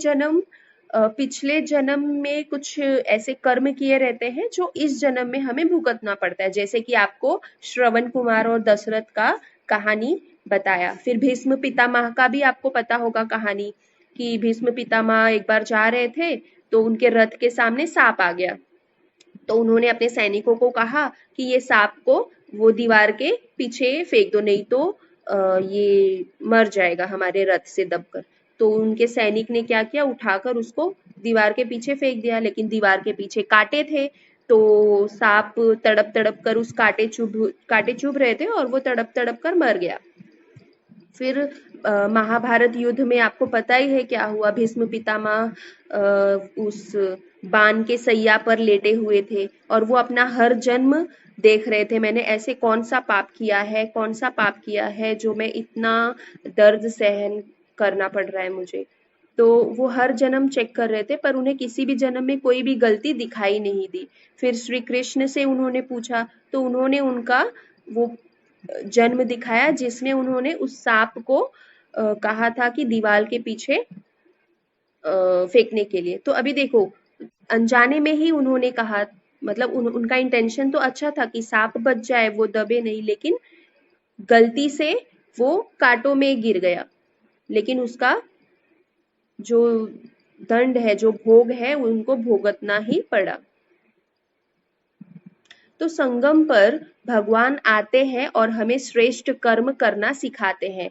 जन्म में कुछ ऐसे कर्म किए रहते हैं जो इस जन्म में हमें भुगतना पड़ता है। जैसे कि आपको श्रवण कुमार और दशरथ का कहानी बताया। फिर भीष्म पितामह का भी आपको पता होगा कहानी, कि भीष्म पितामह एक बार जा रहे थे तो उनके रथ के सामने सांप आ गया। तो उन्होंने अपने सैनिकों को कहा कि ये सांप को वो दीवार के पीछे फेंक दो, नहीं तो ये मर जाएगा हमारे रथ से दबकर। तो उनके सैनिक ने क्या किया, उठाकर उसको दीवार के पीछे फेंक दिया, लेकिन दीवार के पीछे कांटे थे तो सांप तड़प तड़प कर उस कांटे चुभ रहे थे और वो तड़प तड़प कर मर गया। फिर महाभारत युद्ध में आपको पता ही है क्या हुआ। भीष्म पितामह उस बाण के सैया पर लेटे हुए थे और वो अपना हर जन्म देख रहे थे, मैंने ऐसे कौन सा पाप किया है जो मैं इतना दर्द सहन करना पड़ रहा है मुझे। तो वो हर जन्म चेक कर रहे थे पर उन्हें किसी भी जन्म में कोई भी गलती दिखाई नहीं दी। फिर श्री कृष्ण से उन्होंने पूछा तो उन्होंने उनका वो जन्म दिखाया जिसमें उन्होंने उस सांप को कहा था कि दीवार के पीछे फेंकने के लिए। तो अभी देखो अनजाने में ही उन्होंने कहा, मतलब उनका इंटेंशन तो अच्छा था कि सांप बच जाए, वो दबे नहीं, लेकिन गलती से वो कांटों में गिर गया, लेकिन उसका जो दंड है, जो भोग है, उनको भुगतना ही पड़ा। तो संगम पर भगवान आते हैं और हमें श्रेष्ठ कर्म करना सिखाते हैं।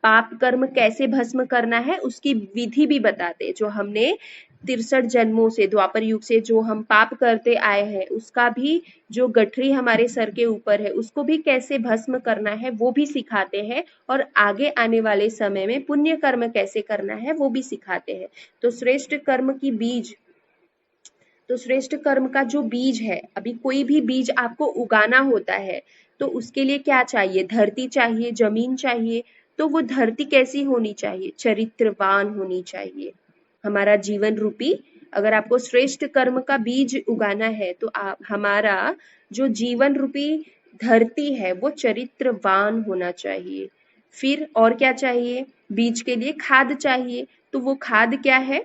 पाप कर्म कैसे भस्म करना है उसकी विधि भी बताते हैं। जो हमने 63 जन्मों से, द्वापर युग से जो हम पाप करते आए हैं, उसका भी जो गठरी हमारे सर के ऊपर है उसको भी कैसे भस्म करना है वो भी सिखाते हैं, और आगे आने वाले समय में पुण्य कर्म कैसे करना है वो भी सिखाते हैं। तो श्रेष्ठ कर्म का जो बीज है, अभी कोई भी बीज आपको उगाना होता है तो उसके लिए क्या चाहिए, धरती चाहिए, जमीन चाहिए। तो वो धरती कैसी होनी चाहिए, चरित्रवान होनी चाहिए। हमारा जीवन रूपी अगर आपको श्रेष्ठ कर्म का बीज उगाना है तो हमारा जो जीवन रूपी धरती है वो चरित्रवान होना चाहिए। फिर और क्या चाहिए? बीज के लिए खाद चाहिए। तो वो खाद क्या है?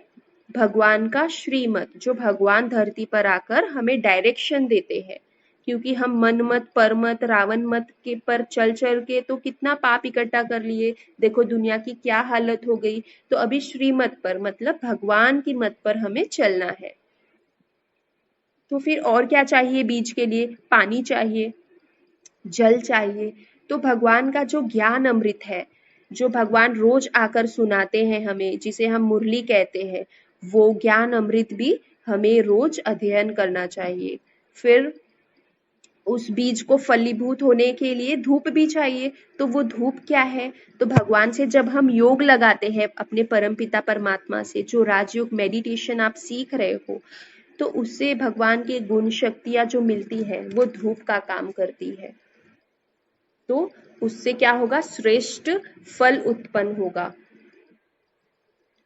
भगवान का श्रीमत, जो भगवान धरती पर आकर हमें डायरेक्शन देते हैं। क्योंकि हम मन मत, पर मत, रावण मत के पर चल चल के तो कितना पाप इकट्ठा कर लिए, देखो दुनिया की क्या हालत हो गई। तो अभी श्रीमत पर मतलब भगवान की मत पर हमें चलना है। तो फिर और क्या चाहिए बीज के लिए? पानी चाहिए, जल चाहिए। तो भगवान का जो ज्ञान अमृत है, जो भगवान रोज आकर सुनाते हैं हमें, जिसे हम मुरली कहते हैं, वो ज्ञान अमृत भी हमें रोज अध्ययन करना चाहिए। फिर उस बीज को फलीभूत होने के लिए धूप भी चाहिए। तो वो धूप क्या है? तो भगवान से जब हम योग लगाते हैं अपने परमपिता परमात्मा से, जो राजयोग मेडिटेशन आप सीख रहे हो, तो उससे भगवान के गुण शक्तियां जो मिलती है वो धूप का काम करती है। तो उससे क्या होगा? श्रेष्ठ फल उत्पन्न होगा।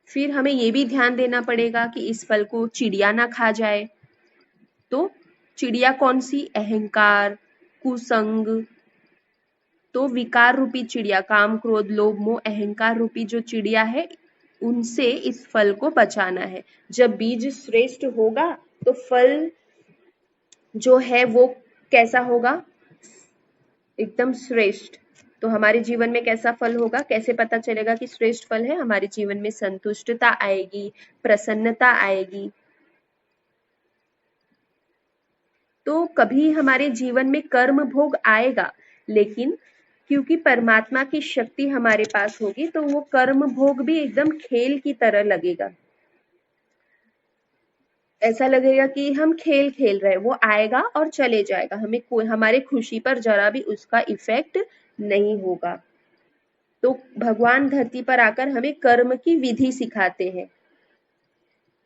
फिर हमें ये भी ध्यान देना पड़ेगा कि इस फल को चिड़िया ना खा जाए। तो चिड़िया कौन सी? अहंकार, कुसंग। तो विकार रूपी चिड़िया, काम क्रोध लोभ मोह अहंकार रूपी जो चिड़िया है, उनसे इस फल को बचाना है। जब बीज श्रेष्ठ होगा तो फल जो है वो कैसा होगा? एकदम श्रेष्ठ। तो हमारे जीवन में कैसा फल होगा? कैसे पता चलेगा कि श्रेष्ठ फल है? हमारे जीवन में संतुष्टता आएगी, प्रसन्नता आएगी। तो कभी हमारे जीवन में कर्म भोग आएगा, लेकिन क्योंकि परमात्मा की शक्ति हमारे पास होगी तो वो कर्म भोग भी एकदम खेल की तरह लगेगा। ऐसा लगेगा कि हम खेल खेल रहे हैं, वो आएगा और चले जाएगा, हमें कोई हमारे खुशी पर जरा भी उसका इफेक्ट नहीं होगा। तो भगवान धरती पर आकर हमें कर्म की विधि सिखाते हैं।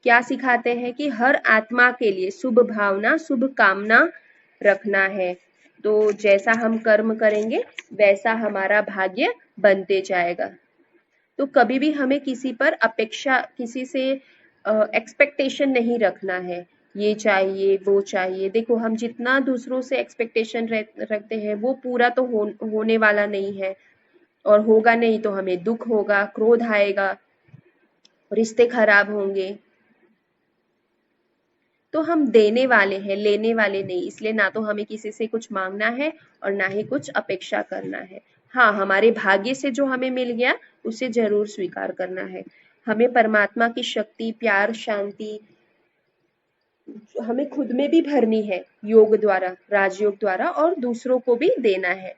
क्या सिखाते हैं? कि हर आत्मा के लिए शुभ भावना, शुभ कामना रखना है। तो जैसा हम कर्म करेंगे वैसा हमारा भाग्य बनते जाएगा। तो कभी भी हमें किसी पर अपेक्षा, किसी से एक्सपेक्टेशन नहीं रखना है, ये चाहिए वो चाहिए। देखो हम जितना दूसरों से एक्सपेक्टेशन रखते हैं वो पूरा तो होने वाला नहीं है, और होगा नहीं तो हमें दुख होगा, क्रोध आएगा, रिश्ते खराब होंगे। तो हम देने वाले हैं, लेने वाले नहीं। इसलिए ना तो हमें किसी से कुछ मांगना है और ना ही कुछ अपेक्षा करना है। हाँ, हमारे भाग्य से जो हमें मिल गया उसे जरूर स्वीकार करना है। हमें परमात्मा की शक्ति, प्यार, शांति हमें खुद में भी भरनी है, योग द्वारा, राजयोग द्वारा, और दूसरों को भी देना है।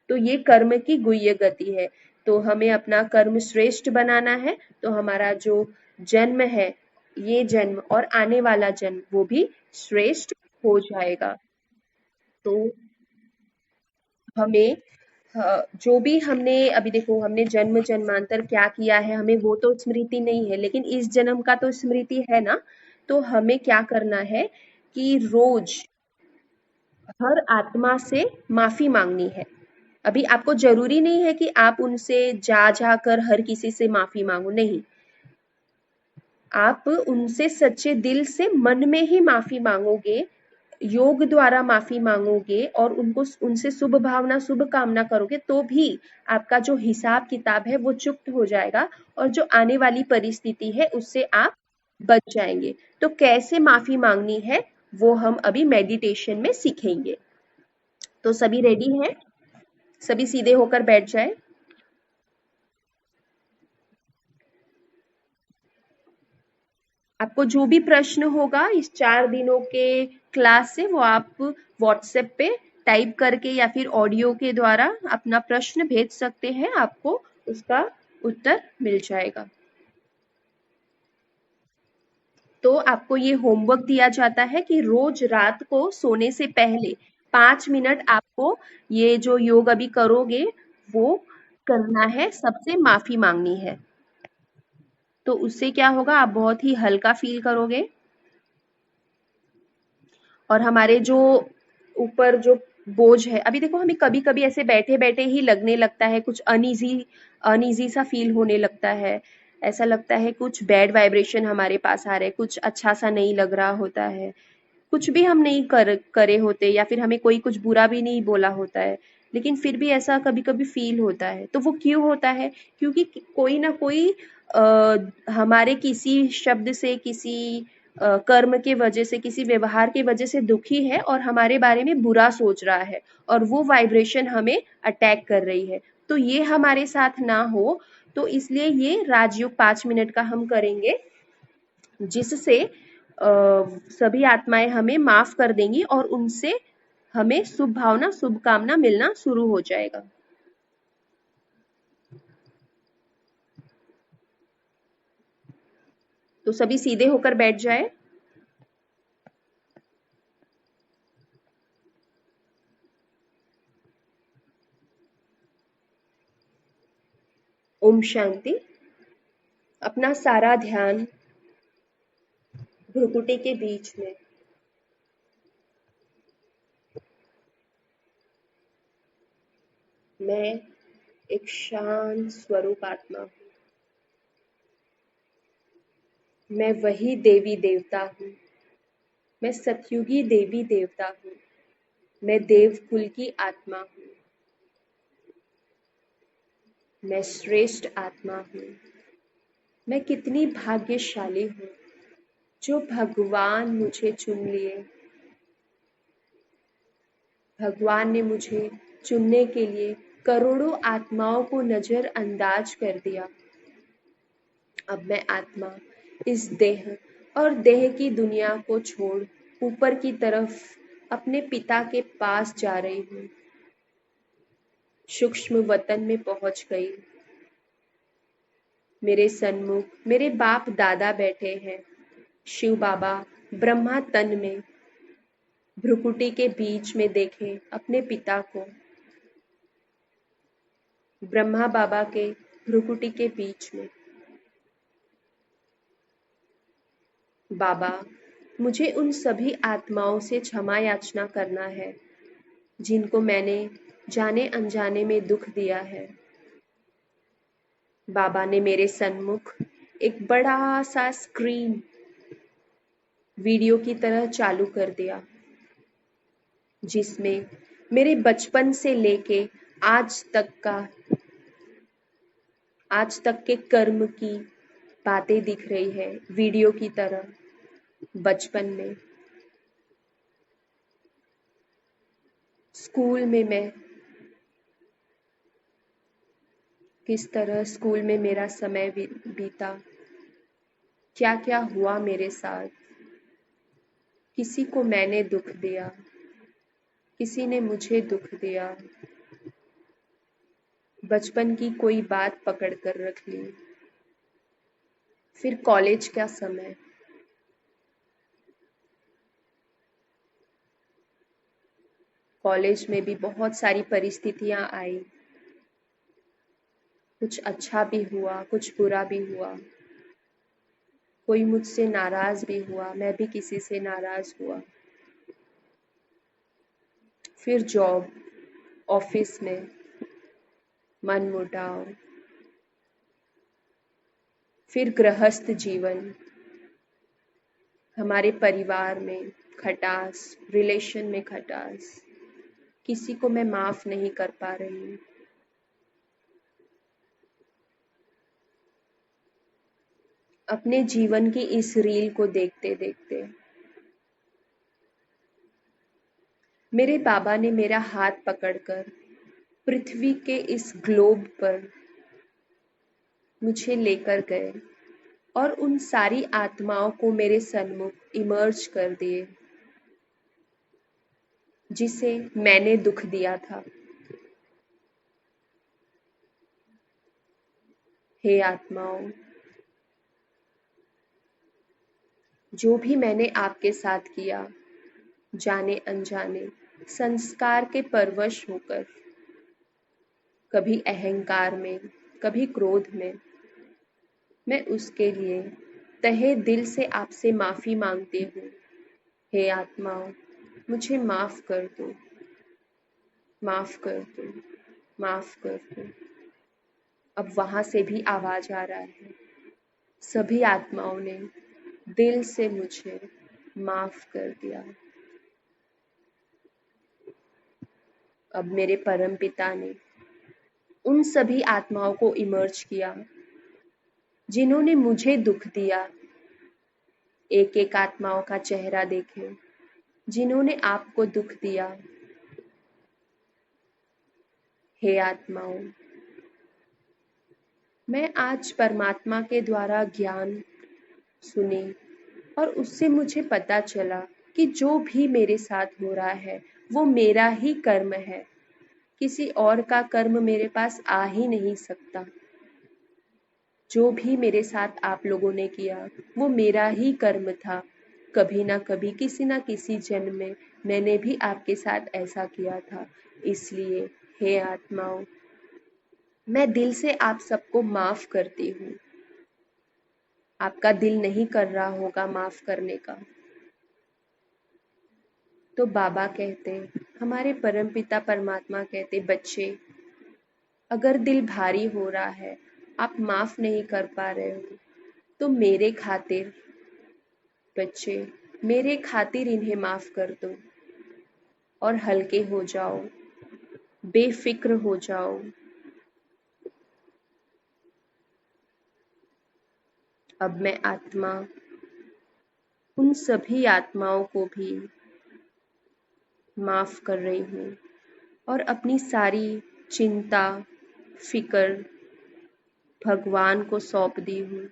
तो ये कर्म की गुह्य गति है। तो हमें अपना कर्म श्रेष्ठ बनाना है। तो हमारा जो जन्म है, ये जन्म और आने वाला जन्म, वो भी श्रेष्ठ हो जाएगा। तो हमें जो भी हमने अभी, देखो हमने जन्म जन्मांतर क्या किया है हमें वो तो स्मृति नहीं है, लेकिन इस जन्म का तो स्मृति है ना। तो हमें क्या करना है कि रोज हर आत्मा से माफी मांगनी है। अभी आपको जरूरी नहीं है कि आप उनसे जा जाकर हर किसी से माफी मांगो, नहीं। आप उनसे सच्चे दिल से मन में ही माफी मांगोगे, योग द्वारा माफी मांगोगे और उनको उनसे शुभ भावना, शुभ कामना करोगे, तो भी आपका जो हिसाब किताब है वो चुक्त हो जाएगा और जो आने वाली परिस्थिति है उससे आप बच जाएंगे। तो कैसे माफी मांगनी है वो हम अभी मेडिटेशन में सीखेंगे। तो सभी रेडी हैं? सभी सीधे होकर बैठ जाए। आपको जो भी प्रश्न होगा इस 4 दिनों के क्लास से, वो आप व्हाट्सएप पे टाइप करके या फिर ऑडियो के द्वारा अपना प्रश्न भेज सकते हैं, आपको उसका उत्तर मिल जाएगा। तो आपको ये होमवर्क दिया जाता है कि रोज रात को सोने से पहले 5 मिनट आपको ये जो योग अभी करोगे वो करना है, सबसे माफी मांगनी है। तो उससे क्या होगा? आप बहुत ही हल्का फील करोगे और हमारे जो ऊपर जो बोझ है, अभी देखो हमें कभी कभी ऐसे बैठे बैठे ही लगने लगता है, कुछ अनईजी अनईजी सा फील होने लगता है, ऐसा लगता है कुछ बैड वाइब्रेशन हमारे पास आ रहे, कुछ अच्छा सा नहीं लग रहा होता है, कुछ भी हम नहीं करे होते, या फिर हमें कोई कुछ बुरा भी नहीं बोला होता है, लेकिन फिर भी ऐसा कभी कभी फील होता है। तो वो क्यों होता है? क्योंकि कोई ना कोई हमारे किसी शब्द से, किसी कर्म के वजह से, किसी व्यवहार के वजह से दुखी है और हमारे बारे में बुरा सोच रहा है, और वो वाइब्रेशन हमें अटैक कर रही है। तो ये हमारे साथ ना हो, तो इसलिए ये राजयोग 5 मिनट का हम करेंगे, जिससे सभी आत्माएं हमें माफ कर देंगी और उनसे हमें शुभ भावना, शुभकामना मिलना शुरू हो जाएगा। तो सभी सीधे होकर बैठ जाए। ओम शांति। अपना सारा ध्यान भ्रुकुटी के बीच में। मैं एक शांत स्वरूप आत्मा हूँ। मैं वही देवी देवता हूँ। मैं सतयुगी देवी देवता हूँ। मैं देवकुल की आत्मा हूँ। मैं श्रेष्ठ आत्मा हूँ। मैं कितनी भाग्यशाली हूँ जो भगवान मुझे चुन लिए। भगवान ने मुझे चुनने के लिए करोड़ों आत्माओं को नजरअंदाज कर दिया। अब मैं आत्मा इस देह और देह की दुनिया को छोड़ ऊपर की तरफ अपने पिता के पास जा रही हूँ। सूक्ष्म वतन में पहुंच गई। मेरे सन्मुख मेरे बाप दादा बैठे हैं। शिव बाबा ब्रह्मा तन में भ्रुकुटी के बीच में देखे अपने पिता को। ब्रह्मा बाबा के भ्रुकुटी के बीच में। बाबा, मुझे उन सभी आत्माओं से क्षमा याचना करना है जिनको मैंने जाने अनजाने में दुख दिया है। बाबा ने मेरे सन्मुख एक बड़ा सा स्क्रीन वीडियो की तरह चालू कर दिया, जिसमें मेरे बचपन से लेके आज तक के कर्म की बातें दिख रही है, वीडियो की तरह। बचपन में स्कूल में मैं किस तरह स्कूल में मेरा समय बीता, क्या क्या हुआ मेरे साथ। किसी को मैंने दुख दिया, किसी ने मुझे दुख दिया। बचपन की कोई बात पकड़ कर रख ली। फिर कॉलेज का समय, कॉलेज में भी बहुत सारी परिस्थितियां आई। कुछ अच्छा भी हुआ, कुछ बुरा भी हुआ। कोई मुझसे नाराज भी हुआ, मैं भी किसी से नाराज हुआ। फिर जॉब, ऑफिस में मनमुटाव। फिर गृहस्थ जीवन, हमारे परिवार में खटास, रिलेशन में खटास। किसी को मैं माफ नहीं कर पा रही हूँ। अपने जीवन की इस रील को देखते देखते मेरे बाबा ने मेरा हाथ पकड़कर पृथ्वी के इस ग्लोब पर मुझे लेकर गए और उन सारी आत्माओं को मेरे सन्मुख इमर्ज कर दिए जिसे मैंने दुख दिया था। हे आत्माओं, जो भी मैंने आपके साथ किया, जाने अनजाने, संस्कार के परवश होकर, कभी अहंकार में, कभी क्रोध में, मैं उसके लिए तहे दिल से आपसे माफी मांगती हूँ। हे आत्माओं, मुझे माफ कर दो, माफ कर दो, माफ कर दो। अब वहां से भी आवाज आ रहा है, सभी आत्माओं ने दिल से मुझे माफ कर दिया। अब मेरे परम पिता ने उन सभी आत्माओं को इमर्ज किया जिन्होंने मुझे दुख दिया। एक एक आत्माओं का चेहरा देखें जिन्होंने आपको दुख दिया। हे आत्माओं, मैं आज परमात्मा के द्वारा ज्ञान सुनी और उससे मुझे पता चला कि जो भी मेरे साथ हो रहा है वो मेरा ही कर्म है। किसी और का कर्म मेरे पास आ ही नहीं सकता। जो भी मेरे साथ आप लोगों ने किया वो मेरा ही कर्म था। कभी ना कभी किसी ना किसी जन्म में मैंने भी आपके साथ ऐसा किया था। इसलिए हे आत्माओं, मैं दिल से आप सबको माफ करती हूँ। आपका दिल नहीं कर रहा होगा माफ करने का। तो बाबा कहते, हमारे परमपिता परमात्मा कहते, बच्चे, अगर दिल भारी हो रहा है, आप माफ नहीं कर पा रहे हो, तो मेरे खातिर बच्चे, मेरे खातिर इन्हें माफ कर दो और हल्के हो जाओ, बेफिक्र हो जाओ। अब मैं आत्मा उन सभी आत्माओं को भी माफ कर रही हूँ और अपनी सारी चिंता, फिक्र भगवान को सौंप दी हूँ।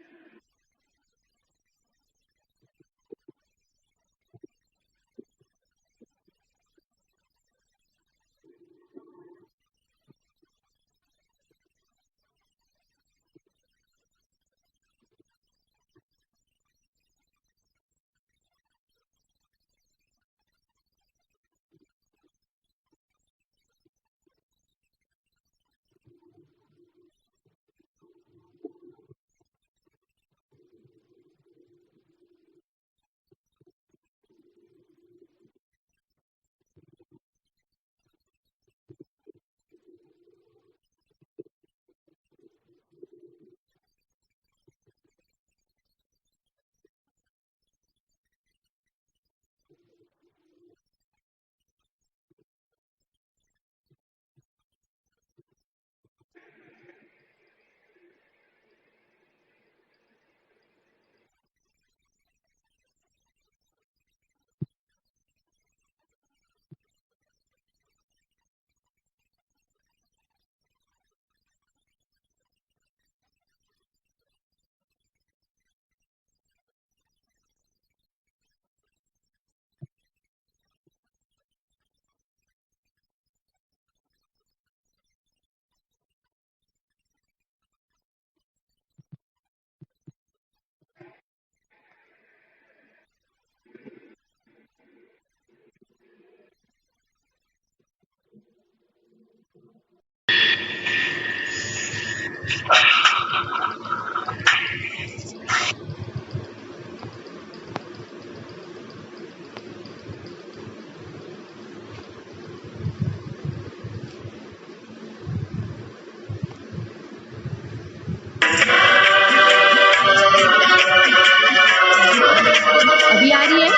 अभी आ रही है?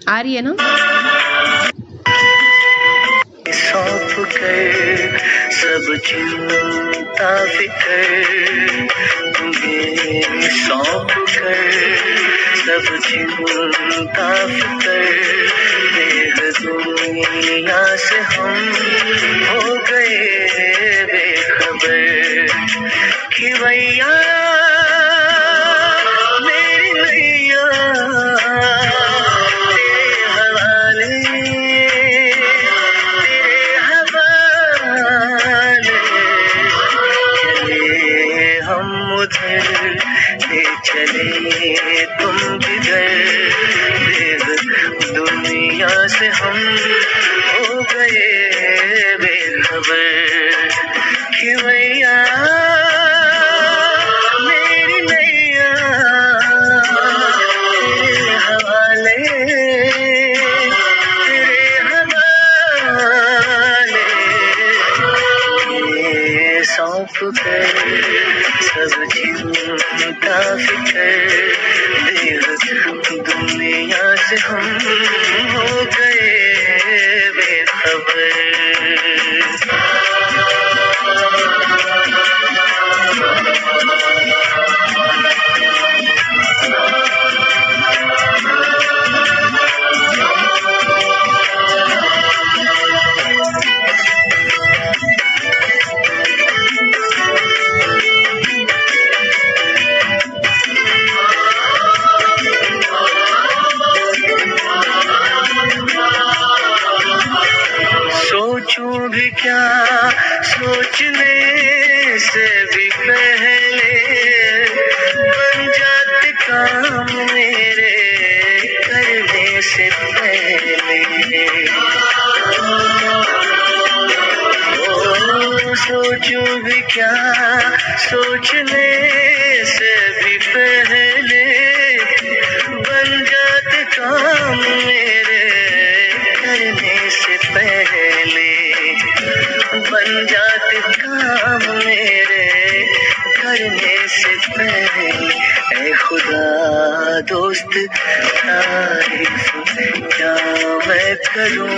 आ रही है ना?
सौंप कर सब चिंता फिकर, तुम्हें सौंप कर सब चिंता फिकर, बेहद दुनिया से हम हो गए बेखबर। खिवैया मेरी नैया तेरे हवाले, तेरे हवाले। चले हम उधर, ले चले तुम किधर, दुनिया से हम हो गए बेखबर। खिवैया मेरी नैया तेरे हवाले, तेरे हवाले। ये सौ से पहले। ओ सोचूं भी क्या सोचने से भी पहले, बन जाते काम मेरे करने से पहले, बन जाते काम मेरे करने से पहले। ऐ खुदा दोस्त तारीफ क्या मैं करूं,